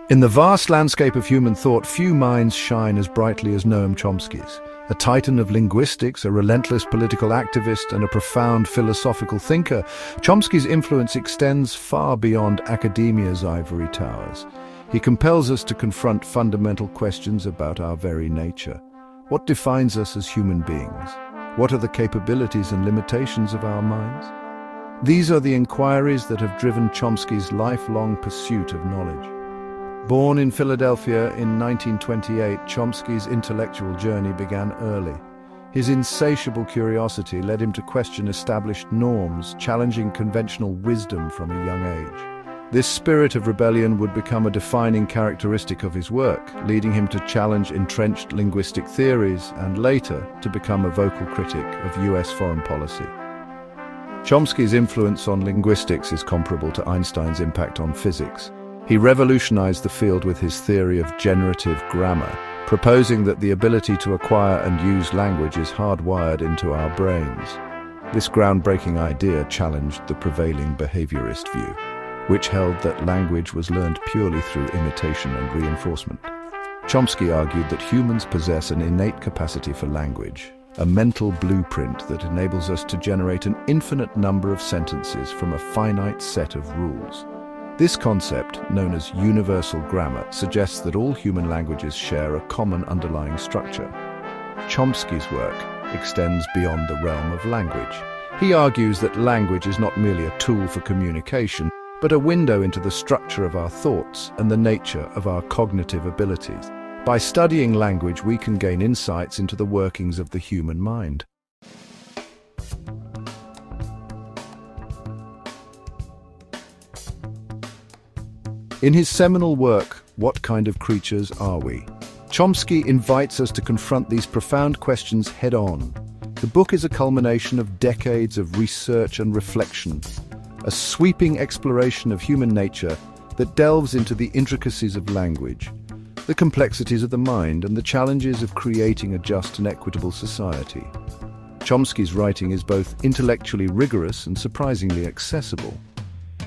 In the vast landscape of human thought, few minds shine as brightly as Noam Chomsky's. A titan of linguistics, a relentless political activist, and a profound philosophical thinker, Chomsky's influence extends far beyond academia's ivory towers. He compels us to confront fundamental questions about our very nature. What defines us as human beings? What are the capabilities and limitations of our minds? These are the inquiries that have driven Chomsky's lifelong pursuit of knowledge. Born in Philadelphia in 1928, Chomsky's intellectual journey began early. His insatiable curiosity led him to question established norms, challenging conventional wisdom from a young age. This spirit of rebellion would become a defining characteristic of his work, leading him to challenge entrenched linguistic theories and later to become a vocal critic of US foreign policy. Chomsky's influence on linguistics is comparable to Einstein's impact on physics. He revolutionized the field with his theory of generative grammar, proposing that the ability to acquire and use language is hardwired into our brains. This groundbreaking idea challenged the prevailing behaviorist view, which held that language was learned purely through imitation and reinforcement. Chomsky argued that humans possess an innate capacity for language, a mental blueprint that enables us to generate an infinite number of sentences from a finite set of rules. This concept, known as universal grammar, suggests that all human languages share a common underlying structure. Chomsky's work extends beyond the realm of language. He argues that language is not merely a tool for communication, but a window into the structure of our thoughts and the nature of our cognitive abilities. By studying language, we can gain insights into the workings of the human mind. In his seminal work, What Kind of Creatures Are We?, Chomsky invites us to confront these profound questions head-on. The book is a culmination of decades of research and reflection, a sweeping exploration of human nature that delves into the intricacies of language, the complexities of the mind, and the challenges of creating a just and equitable society. Chomsky's writing is both intellectually rigorous and surprisingly accessible.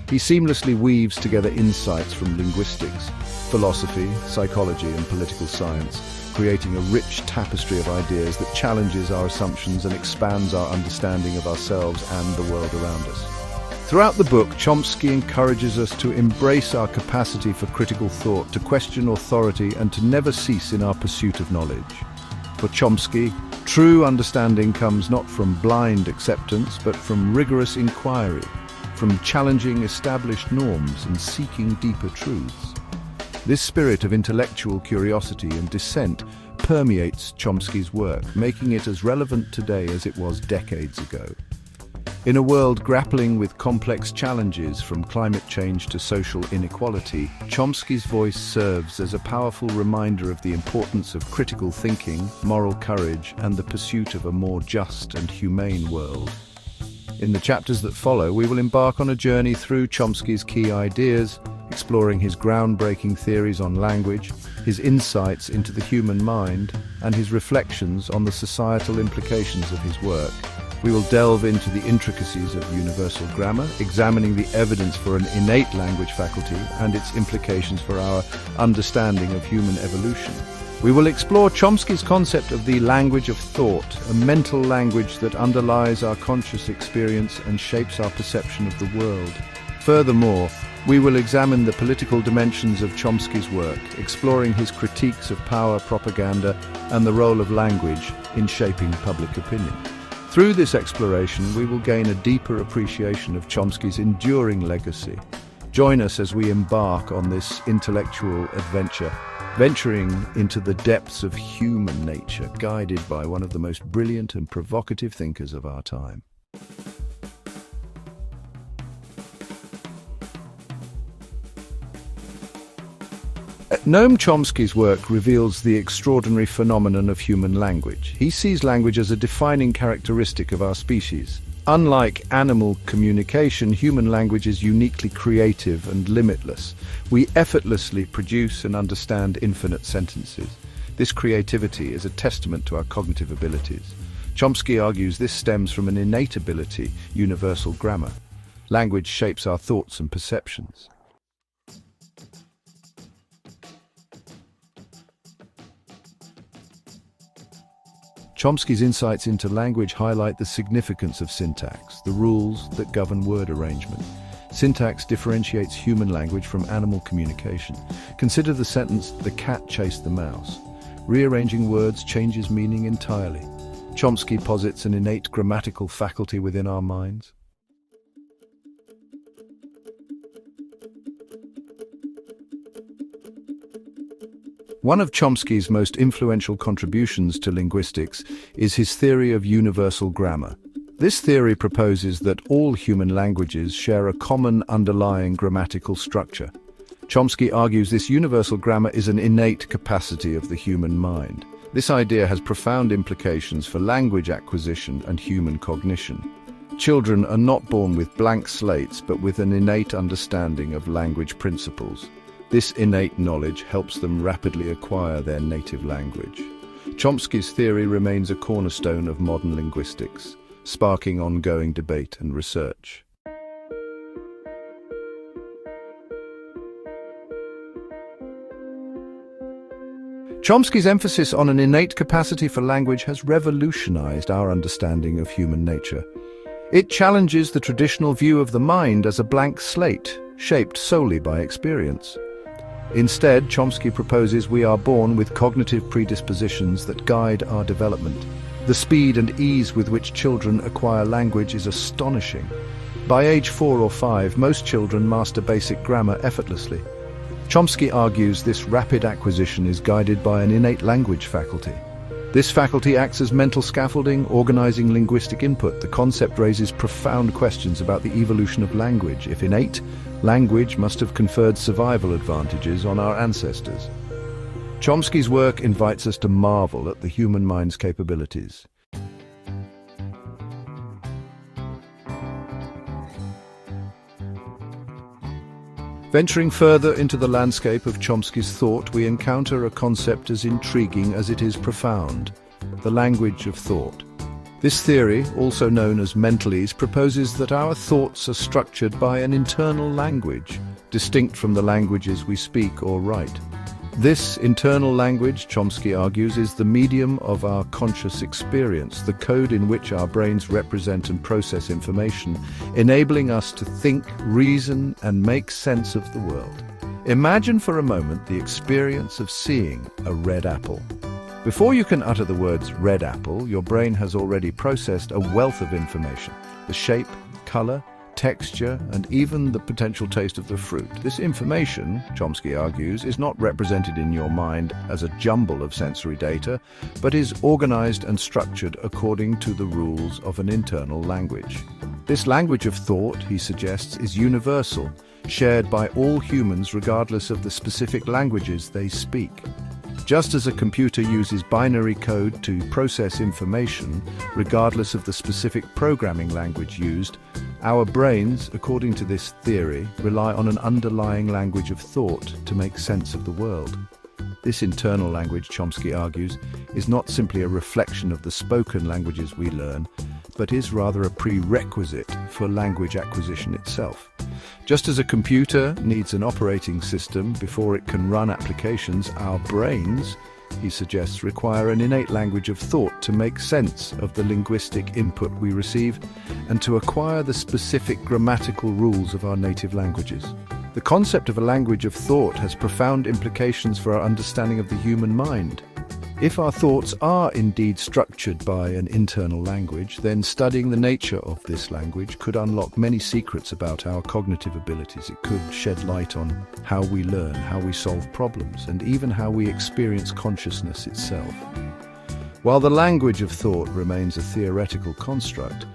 He seamlessly weaves together insights from linguistics, philosophy, psychology, and political science, creating a rich tapestry of ideas that challenges our assumptions and expands our understanding of ourselves and the world around us. Throughout the book, Chomsky encourages us to embrace our capacity for critical thought, to question authority, and to never cease in our pursuit of knowledge. For Chomsky, true understanding comes not from blind acceptance, but from rigorous inquiry, from challenging established norms and seeking deeper truths. This spirit of intellectual curiosity and dissent permeates Chomsky's work, making it as relevant today as it was decades ago. In a world grappling with complex challenges from climate change to social inequality, Chomsky's voice serves as a powerful reminder of the importance of critical thinking, moral courage, and the pursuit of a more just and humane world. In the chapters that follow, we will embark on a journey through Chomsky's key ideas, exploring his groundbreaking theories on language, his insights into the human mind, and his reflections on the societal implications of his work. We will delve into the intricacies of universal grammar, examining the evidence for an innate language faculty and its implications for our understanding of human evolution. We will explore Chomsky's concept of the language of thought, a mental language that underlies our conscious experience and shapes our perception of the world. Furthermore, we will examine the political dimensions of Chomsky's work, exploring his critiques of power, propaganda, and the role of language in shaping public opinion. Through this exploration, we will gain a deeper appreciation of Chomsky's enduring legacy. Join us as we embark on this intellectual adventure, venturing into the depths of human nature, guided by one of the most brilliant and provocative thinkers of our time. Noam Chomsky's work reveals the extraordinary phenomenon of human language. He sees language as a defining characteristic of our species. Unlike animal communication, human language is uniquely creative and limitless. We effortlessly produce and understand infinite sentences. This creativity is a testament to our cognitive abilities. Chomsky argues this stems from an innate ability, universal grammar. Language shapes our thoughts and perceptions. Chomsky's insights into language highlight the significance of syntax, the rules that govern word arrangement. Syntax differentiates human language from animal communication. Consider the sentence, "The cat chased the mouse." Rearranging words changes meaning entirely. Chomsky posits an innate grammatical faculty within our minds. One of Chomsky's most influential contributions to linguistics is his theory of universal grammar. This theory proposes that all human languages share a common underlying grammatical structure. Chomsky argues this universal grammar is an innate capacity of the human mind. This idea has profound implications for language acquisition and human cognition. Children are not born with blank slates, but with an innate understanding of language principles. This innate knowledge helps them rapidly acquire their native language. Chomsky's theory remains a cornerstone of modern linguistics, sparking ongoing debate and research. Chomsky's emphasis on an innate capacity for language has revolutionized our understanding of human nature. It challenges the traditional view of the mind as a blank slate, shaped solely by experience. Instead, Chomsky proposes we are born with cognitive predispositions that guide our development. The speed and ease with which children acquire language is astonishing. By age 4 or 5, most children master basic grammar effortlessly. Chomsky argues this rapid acquisition is guided by an innate language faculty. This faculty acts as mental scaffolding, organizing linguistic input. The concept raises profound questions about the evolution of language. If innate, language must have conferred survival advantages on our ancestors. Chomsky's work invites us to marvel at the human mind's capabilities. Venturing further into the landscape of Chomsky's thought, we encounter a concept as intriguing as it is profound: the language of thought. This theory, also known as mentalese, proposes that our thoughts are structured by an internal language, distinct from the languages we speak or write. This internal language, Chomsky argues, is the medium of our conscious experience, the code in which our brains represent and process information, enabling us to think, reason, and make sense of the world. Imagine for a moment the experience of seeing a red apple. Before you can utter the words red apple, your brain has already processed a wealth of information: the shape, color, texture, and even the potential taste of the fruit. This information, Chomsky argues, is not represented in your mind as a jumble of sensory data, but is organized and structured according to the rules of an internal language. This language of thought, he suggests, is universal, shared by all humans regardless of the specific languages they speak. Just as a computer uses binary code to process information, regardless of the specific programming language used, our brains, according to this theory, rely on an underlying language of thought to make sense of the world. This internal language, Chomsky argues, is not simply a reflection of the spoken languages we learn, but is rather a prerequisite for language acquisition itself. Just as a computer needs an operating system before it can run applications, our brains, he suggests, require an innate language of thought to make sense of the linguistic input we receive and to acquire the specific grammatical rules of our native languages. The concept of a language of thought has profound implications for our understanding of the human mind. If our thoughts are indeed structured by an internal language, then studying the nature of this language could unlock many secrets about our cognitive abilities. It could shed light on how we learn, how we solve problems, and even how we experience consciousness itself. While the language of thought remains a theoretical construct,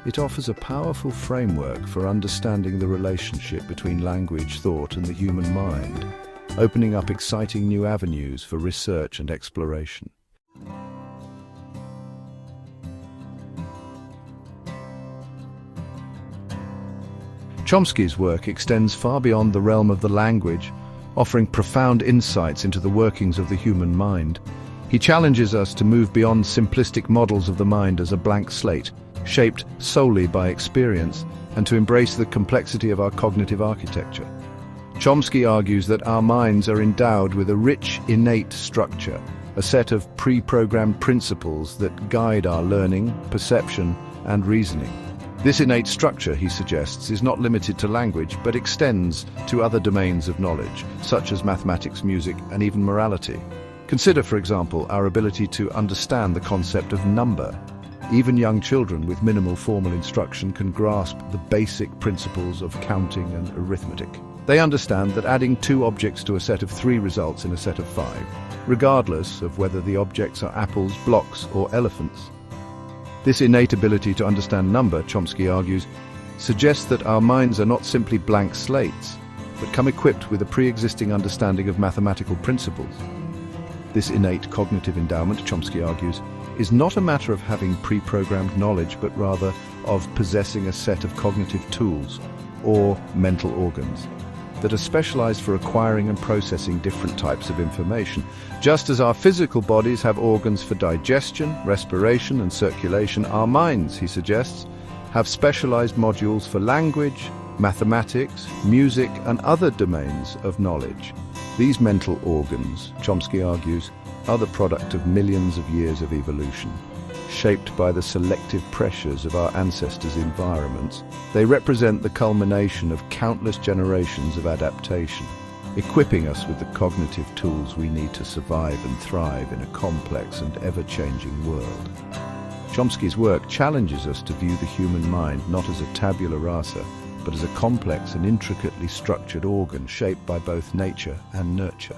it offers a powerful framework for understanding the relationship between language, thought, and the human mind, opening up exciting new avenues for research and exploration. Chomsky's work extends far beyond the realm of the language, offering profound insights into the workings of the human mind. He challenges us to move beyond simplistic models of the mind as a blank slate, shaped solely by experience, and to embrace the complexity of our cognitive architecture. Chomsky argues that our minds are endowed with a rich, innate structure, a set of pre-programmed principles that guide our learning, perception, and reasoning. This innate structure, he suggests, is not limited to language, but extends to other domains of knowledge, such as mathematics, music, and even morality. Consider, for example, our ability to understand the concept of number. Even young children with minimal formal instruction can grasp the basic principles of counting and arithmetic. They understand that adding 2 objects to a set of 3 results in a set of 5, regardless of whether the objects are apples, blocks, or elephants. This innate ability to understand number, Chomsky argues, suggests that our minds are not simply blank slates, but come equipped with a pre-existing understanding of mathematical principles. This innate cognitive endowment, Chomsky argues, is not a matter of having pre-programmed knowledge, but rather of possessing a set of cognitive tools, or mental organs, that are specialized for acquiring and processing different types of information. Just as our physical bodies have organs for digestion, respiration, and circulation, our minds, he suggests, have specialized modules for language, mathematics, music, and other domains of knowledge. These mental organs, Chomsky argues, are the product of millions of years of evolution. Shaped by the selective pressures of our ancestors' environments, they represent the culmination of countless generations of adaptation, equipping us with the cognitive tools we need to survive and thrive in a complex and ever-changing world. Chomsky's work challenges us to view the human mind not as a tabula rasa, but as a complex and intricately structured organ shaped by both nature and nurture.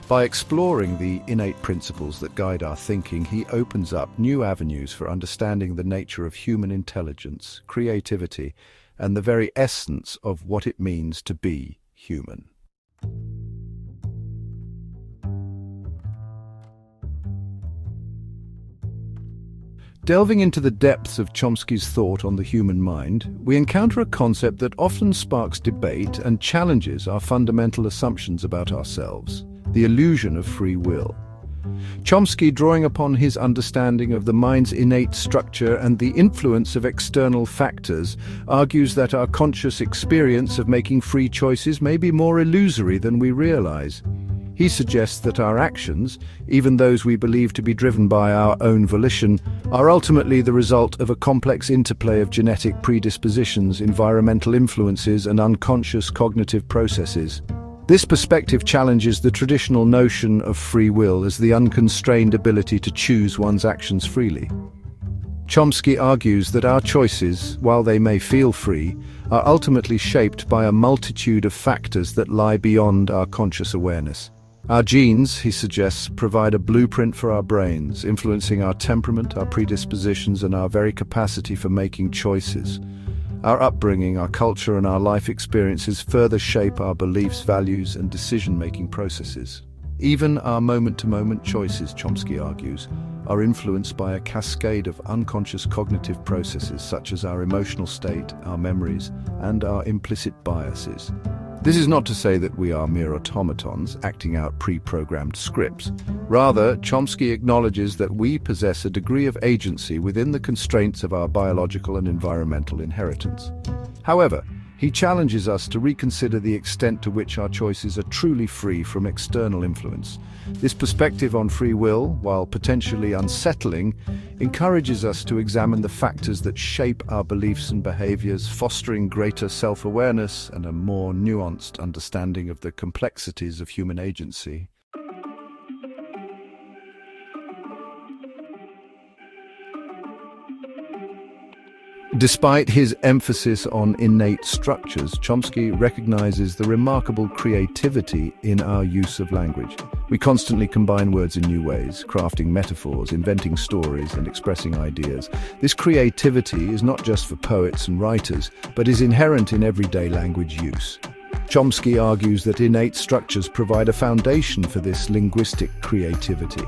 By exploring the innate principles that guide our thinking, he opens up new avenues for understanding the nature of human intelligence, creativity, and the very essence of what it means to be human. Delving into the depths of Chomsky's thought on the human mind, we encounter a concept that often sparks debate and challenges our fundamental assumptions about ourselves: the illusion of free will. Chomsky, drawing upon his understanding of the mind's innate structure and the influence of external factors, argues that our conscious experience of making free choices may be more illusory than we realize. He suggests that our actions, even those we believe to be driven by our own volition, are ultimately the result of a complex interplay of genetic predispositions, environmental influences, and unconscious cognitive processes. This perspective challenges the traditional notion of free will as the unconstrained ability to choose one's actions freely. Chomsky argues that our choices, while they may feel free, are ultimately shaped by a multitude of factors that lie beyond our conscious awareness. Our genes, he suggests, provide a blueprint for our brains, influencing our temperament, our predispositions, and our very capacity for making choices. Our upbringing, our culture, and our life experiences further shape our beliefs, values, and decision-making processes. Even our moment-to-moment choices, Chomsky argues, are influenced by a cascade of unconscious cognitive processes such as our emotional state, our memories, and our implicit biases. This is not to say that we are mere automatons acting out pre-programmed scripts. Rather, Chomsky acknowledges that we possess a degree of agency within the constraints of our biological and environmental inheritance. However, he challenges us to reconsider the extent to which our choices are truly free from external influence. This perspective on free will, while potentially unsettling, encourages us to examine the factors that shape our beliefs and behaviors, fostering greater self-awareness and a more nuanced understanding of the complexities of human agency. Despite his emphasis on innate structures, Chomsky recognizes the remarkable creativity in our use of language. We constantly combine words in new ways, crafting metaphors, inventing stories, and expressing ideas. This creativity is not just for poets and writers, but is inherent in everyday language use. Chomsky argues that innate structures provide a foundation for this linguistic creativity.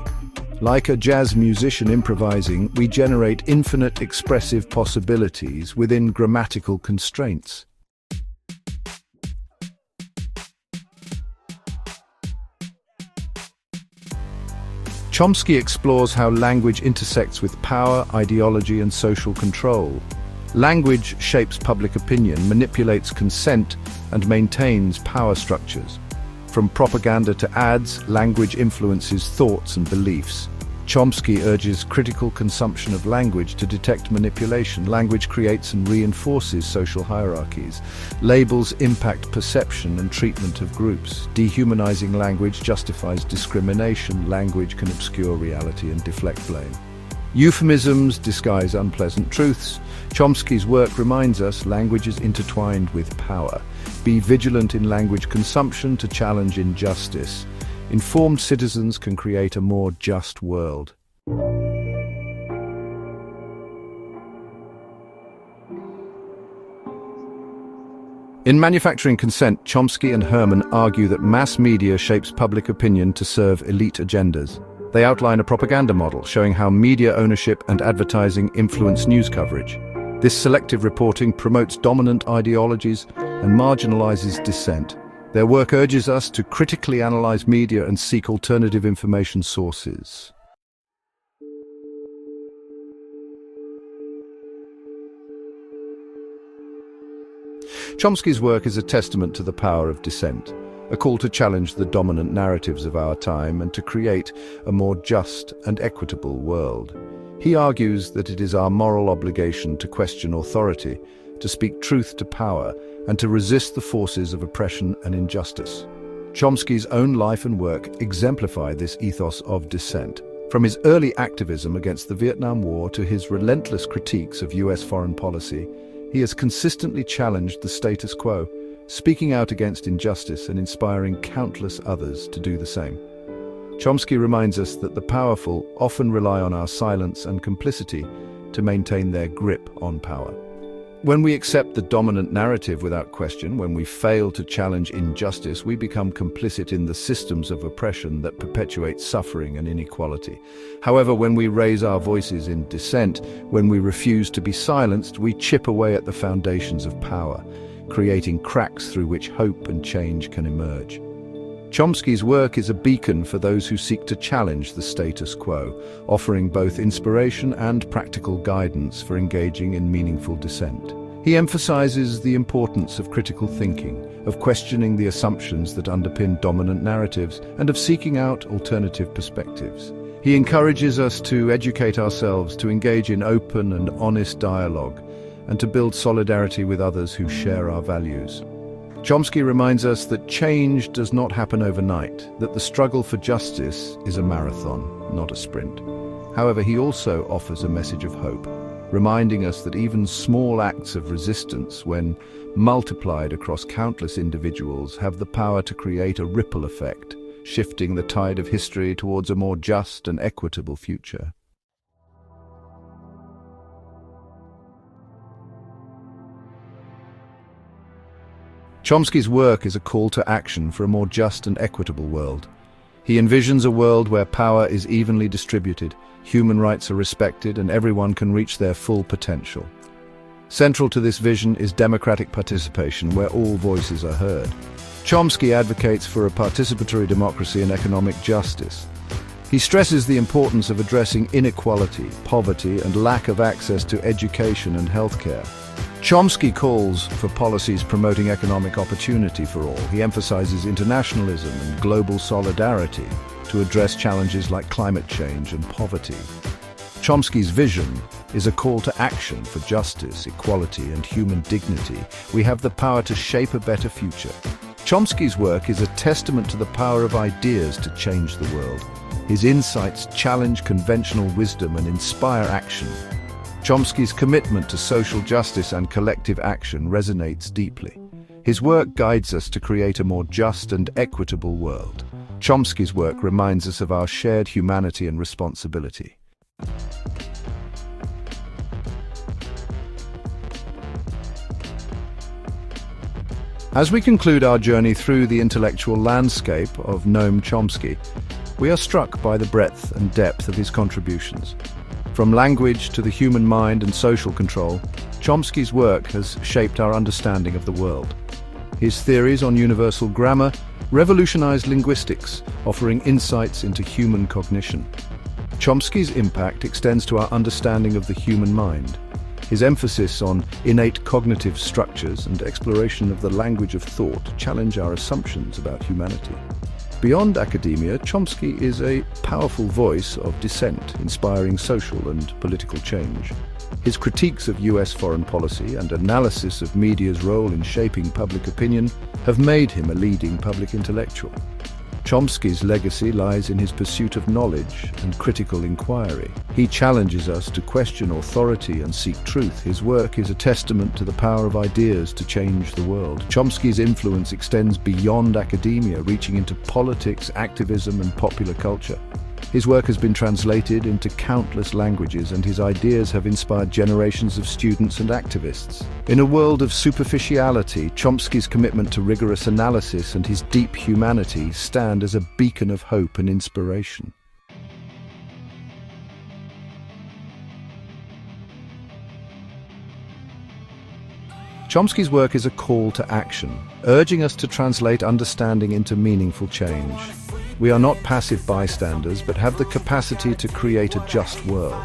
Like a jazz musician improvising, we generate infinite expressive possibilities within grammatical constraints. Chomsky explores how language intersects with power, ideology, and social control. Language shapes public opinion, manipulates consent, and maintains power structures. From propaganda to ads, language influences thoughts and beliefs. Chomsky urges critical consumption of language to detect manipulation. Language creates and reinforces social hierarchies. Labels impact perception and treatment of groups. Dehumanizing language justifies discrimination. Language can obscure reality and deflect blame. Euphemisms disguise unpleasant truths. Chomsky's work reminds us language is intertwined with power. Be vigilant in language consumption to challenge injustice. Informed citizens can create a more just world. In Manufacturing Consent, Chomsky and Herman argue that mass media shapes public opinion to serve elite agendas. They outline a propaganda model showing how media ownership and advertising influence news coverage. This selective reporting promotes dominant ideologies and marginalizes dissent. Their work urges us to critically analyze media and seek alternative information sources. Chomsky's work is a testament to the power of dissent, a call to challenge the dominant narratives of our time and to create a more just and equitable world. He argues that it is our moral obligation to question authority, to speak truth to power, and to resist the forces of oppression and injustice. Chomsky's own life and work exemplify this ethos of dissent. From his early activism against the Vietnam War to his relentless critiques of US foreign policy, he has consistently challenged the status quo, speaking out against injustice and inspiring countless others to do the same. Chomsky reminds us that the powerful often rely on our silence and complicity to maintain their grip on power. When we accept the dominant narrative without question, when we fail to challenge injustice, we become complicit in the systems of oppression that perpetuate suffering and inequality. However, when we raise our voices in dissent, when we refuse to be silenced, we chip away at the foundations of power, creating cracks through which hope and change can emerge. Chomsky's work is a beacon for those who seek to challenge the status quo, offering both inspiration and practical guidance for engaging in meaningful dissent. He emphasizes the importance of critical thinking, of questioning the assumptions that underpin dominant narratives, and of seeking out alternative perspectives. He encourages us to educate ourselves, to engage in open and honest dialogue, and to build solidarity with others who share our values. Chomsky reminds us that change does not happen overnight, that the struggle for justice is a marathon, not a sprint. However, he also offers a message of hope, reminding us that even small acts of resistance, when multiplied across countless individuals, have the power to create a ripple effect, shifting the tide of history towards a more just and equitable future. Chomsky's work is a call to action for a more just and equitable world. He envisions a world where power is evenly distributed, human rights are respected, and everyone can reach their full potential. Central to this vision is democratic participation, where all voices are heard. Chomsky advocates for a participatory democracy and economic justice. He stresses the importance of addressing inequality, poverty, and lack of access to education and healthcare. Chomsky calls for policies promoting economic opportunity for all. He emphasizes internationalism and global solidarity to address challenges like climate change and poverty. Chomsky's vision is a call to action for justice, equality, and human dignity. We have the power to shape a better future. Chomsky's work is a testament to the power of ideas to change the world. His insights challenge conventional wisdom and inspire action. Chomsky's commitment to social justice and collective action resonates deeply. His work guides us to create a more just and equitable world. Chomsky's work reminds us of our shared humanity and responsibility. As we conclude our journey through the intellectual landscape of Noam Chomsky, we are struck by the breadth and depth of his contributions. From language to the human mind and social control, Chomsky's work has shaped our understanding of the world. His theories on universal grammar revolutionized linguistics, offering insights into human cognition. Chomsky's impact extends to our understanding of the human mind. His emphasis on innate cognitive structures and exploration of the language of thought challenge our assumptions about humanity. Beyond academia, Chomsky is a powerful voice of dissent, inspiring social and political change. His critiques of US foreign policy and analysis of media's role in shaping public opinion have made him a leading public intellectual. Chomsky's legacy lies in his pursuit of knowledge and critical inquiry. He challenges us to question authority and seek truth. His work is a testament to the power of ideas to change the world. Chomsky's influence extends beyond academia, reaching into politics, activism, and popular culture. His work has been translated into countless languages, and his ideas have inspired generations of students and activists. In a world of superficiality, Chomsky's commitment to rigorous analysis and his deep humanity stand as a beacon of hope and inspiration. Chomsky's work is a call to action, urging us to translate understanding into meaningful change. We are not passive bystanders, but have the capacity to create a just world.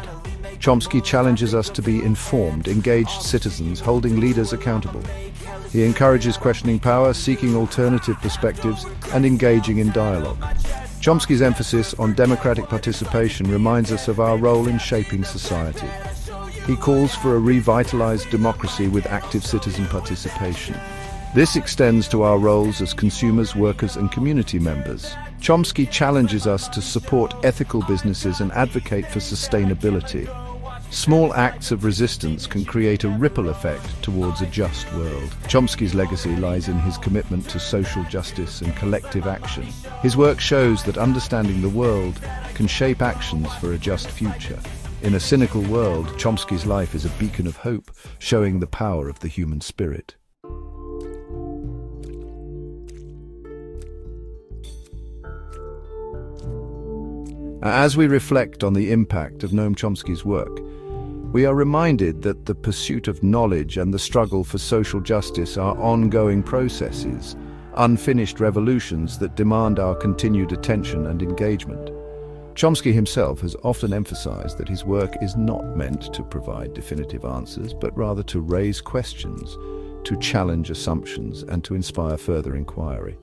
Chomsky challenges us to be informed, engaged citizens, holding leaders accountable. He encourages questioning power, seeking alternative perspectives, and engaging in dialogue. Chomsky's emphasis on democratic participation reminds us of our role in shaping society. He calls for a revitalized democracy with active citizen participation. This extends to our roles as consumers, workers, and community members. Chomsky challenges us to support ethical businesses and advocate for sustainability. Small acts of resistance can create a ripple effect towards a just world. Chomsky's legacy lies in his commitment to social justice and collective action. His work shows that understanding the world can shape actions for a just future. In a cynical world, Chomsky's life is a beacon of hope, showing the power of the human spirit. As we reflect on the impact of Noam Chomsky's work, we are reminded that the pursuit of knowledge and the struggle for social justice are ongoing processes, unfinished revolutions that demand our continued attention and engagement. Chomsky himself has often emphasized that his work is not meant to provide definitive answers, but rather to raise questions, to challenge assumptions, and to inspire further inquiry.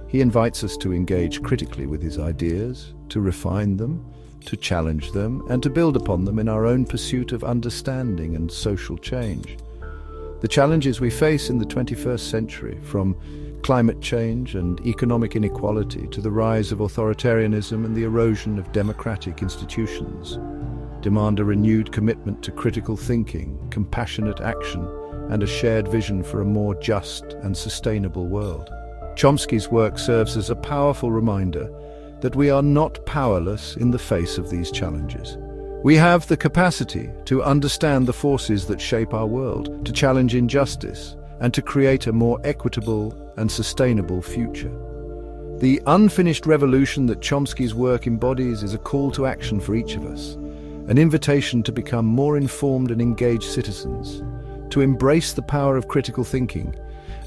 He invites us to engage critically with his ideas, to refine them, to challenge them, and to build upon them in our own pursuit of understanding and social change. The challenges we face in the 21st century, from climate change and economic inequality to the rise of authoritarianism and the erosion of democratic institutions, demand a renewed commitment to critical thinking, compassionate action, and a shared vision for a more just and sustainable world. Chomsky's work serves as a powerful reminder that we are not powerless in the face of these challenges. We have the capacity to understand the forces that shape our world, to challenge injustice, and to create a more equitable and sustainable future. The unfinished revolution that Chomsky's work embodies is a call to action for each of us, an invitation to become more informed and engaged citizens, to embrace the power of critical thinking,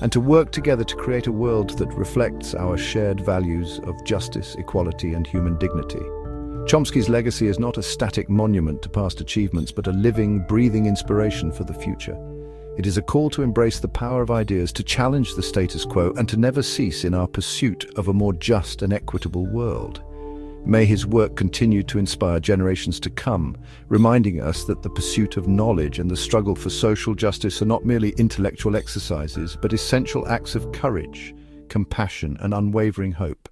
and to work together to create a world that reflects our shared values of justice, equality, and human dignity. Chomsky's legacy is not a static monument to past achievements, but a living, breathing inspiration for the future. It is a call to embrace the power of ideas, to challenge the status quo, and to never cease in our pursuit of a more just and equitable world. May his work continue to inspire generations to come, reminding us that the pursuit of knowledge and the struggle for social justice are not merely intellectual exercises, but essential acts of courage, compassion, and unwavering hope.